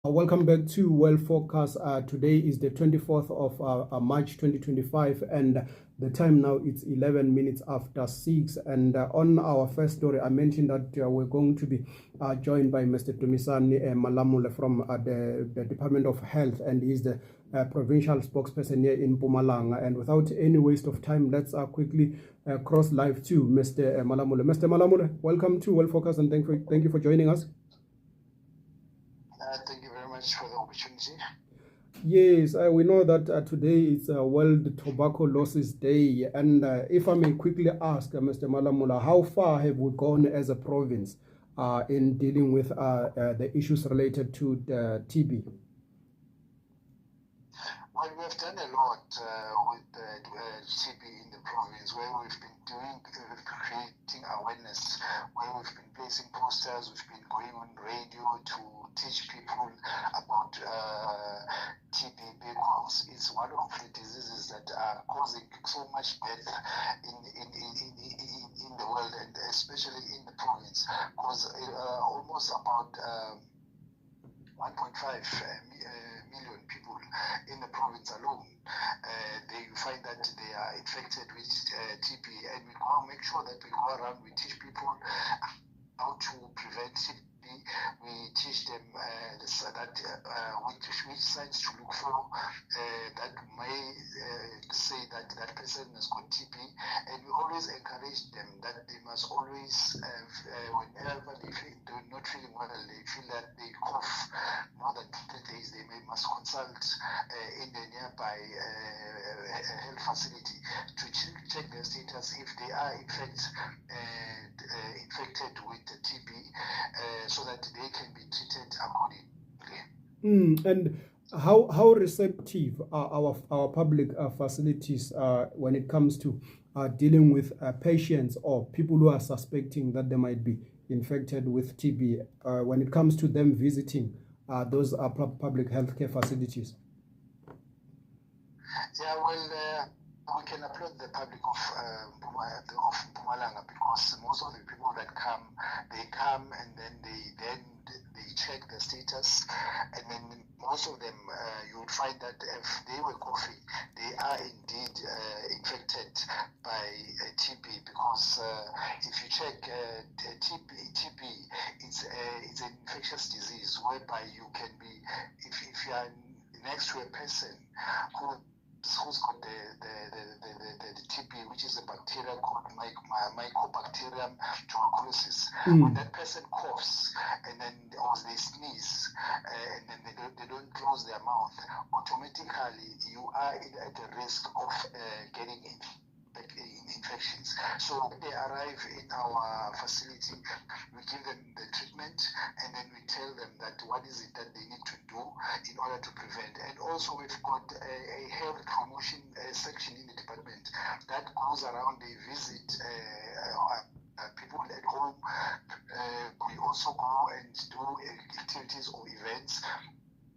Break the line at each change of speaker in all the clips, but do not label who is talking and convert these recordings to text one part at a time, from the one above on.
Welcome back to Well Focus. Today is the 24th of March 2025, and the time now it's 11 minutes after 6. And on our first story, I mentioned that we're going to be joined by Mr. Dumisani Malamule from the Department of Health, and he's the provincial spokesperson here in Mpumalanga. And without any waste of time, let's quickly cross live to Mr. Malamule. Mr. Malamule, welcome to Well Focus, and thank you for joining us.
Thank you very much for the opportunity.
Yes, we know that today is World Tobacco Losses Day. And if I may quickly ask, Mr. Malamula, how far have we gone as a province in dealing with the issues related to the TB?
Well, we have done a lot with TB in the province, where we've been creating awareness, where we've been placing posters, we've been going on radio to teach people about TB, because it's one of the diseases that are causing so much death in the world, and especially in the province, because almost about 1.5 million people in the province alone, they find that they are infected with TB, and we go make sure that we go around, we teach people how to prevent TB. We teach them which signs to look for that may say that that person has got TB, and we always encourage them that they must always, whenever they're not feeling well, they feel that they cough more than 30 days, they must consult in the nearby health facility to check their status if they are in fact infected with the TB, so that they can be treated accordingly.
And how receptive are our public facilities when it comes to dealing with patients or people who are suspecting that they might be infected with TB when it comes to them visiting those public healthcare facilities?
Yeah, well, we can applaud the public of Mpumalanga, because most of the people that come, they come and then they check the status, and then most of them, you would find that if they were coughing, they are indeed infected by TB, because if you check TB, it's an infectious disease whereby you can be, if you are next to a person who's got the TB, which is a bacteria called Mycobacterium tuberculosis. When that person coughs and then or they sneeze and then they don't close their mouth, automatically you are at the risk of getting infections. So when they arrive in our facility, we give them the treatment, and then we tell them that what is it that they need to do in order to prevent. And also we've got a health promotion section in the department that goes around, they visit people at home. We also go and do activities or events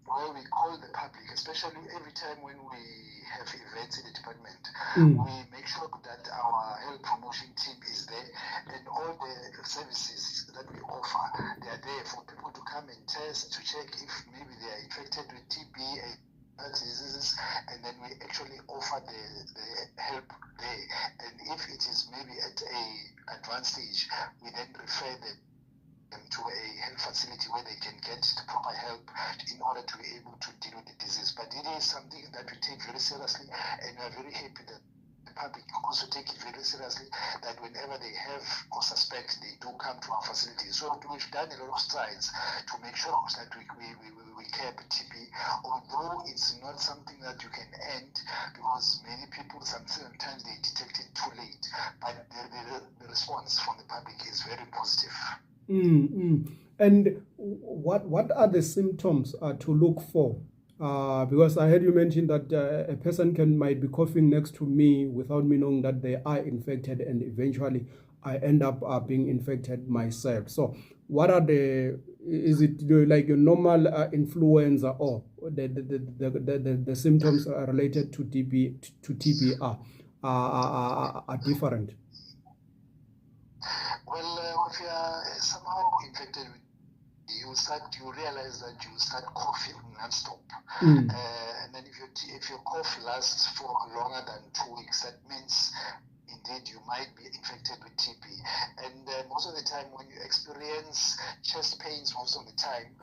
where we call the public, especially every time when we have events in the department, we make sure that our health promotion team is there, and all the services that we offer, they are there for people to come and test, to check if maybe they are infected with TB and other diseases, and then we actually offer the help there. And if it is maybe at a advanced stage, we then refer them to a health facility where they can get the proper help in order to be able to deal with the disease. But it is something that we take very seriously, and we are very happy that the public also take it very seriously, that whenever they have or suspect, they do come to our facility. So we've done a lot of strides to make sure that we curb TB, although it's not something that you can end, because many people sometimes they detect it too late, but the response from the public is very positive.
And what are the symptoms to look for? Because I heard you mention that a person might be coughing next to me without me knowing that they are infected, and eventually I end up being infected myself. So what are is it like a normal influenza, or the symptoms related to TB are different?
Well, if you are somehow infected with you realize that you start coughing non-stop.
Mm.
And then if your cough lasts for longer than 2 weeks, that means indeed you might be infected with TB. And most of the time when you experience chest pains most of the time,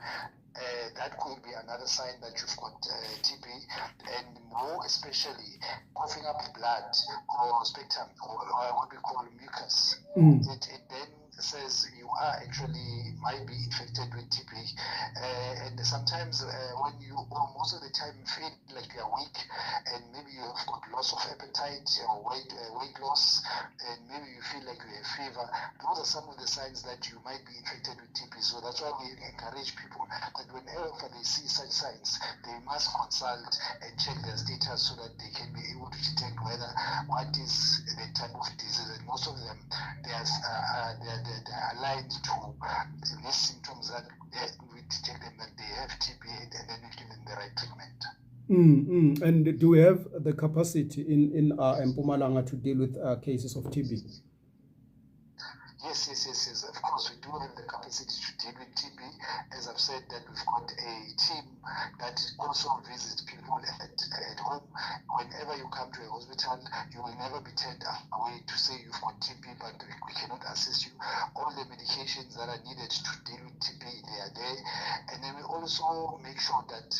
that could be another sign that you've got TB, and more especially coughing up blood or spectum or what we call mucus.
Mm.
It then says you are actually might be infected with TB, and sometimes when you most of the time feel like you're weak, and maybe you have got loss of appetite or weight loss, and maybe you feel like you have fever. Those are some of the signs that you might be infected with TB. So that's why we encourage people that whenever they see such signs, they must consult and check their status so that they can be able to detect whether what is the type of disease. And most of them, they are aligned to these symptoms that we detect them that they have TB, and then we give them the right treatment.
And do we have the capacity in Mpumalanga to deal with cases of TB?
Yes. Of course, we do have the capacity to deal with TB. As I've said, that we've got a team that also visits people at home. Whenever you come to a hospital, you will never be turned away to say you've got TB, but we cannot assist you. All the medications that are needed to deal with TB, they are there. And then we also make sure that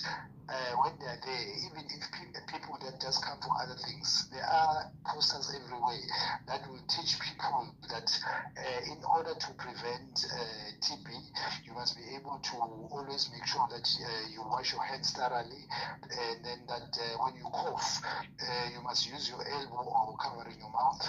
when they are there, even if people that just come for other things, there are posters everywhere that will teach people that in order to prevent TB, you must be able to always make sure that you wash your hands thoroughly, and then that when you cough, you must use your elbow or covering your mouth,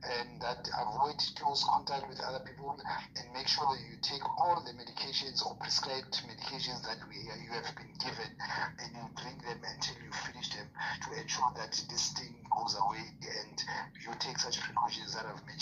and that avoid close contact with other people, and make sure that you take all the medications or prescribed medications that you have been given, and you drink them until you finish them to ensure that this thing goes away, and you take such precautions that I've mentioned.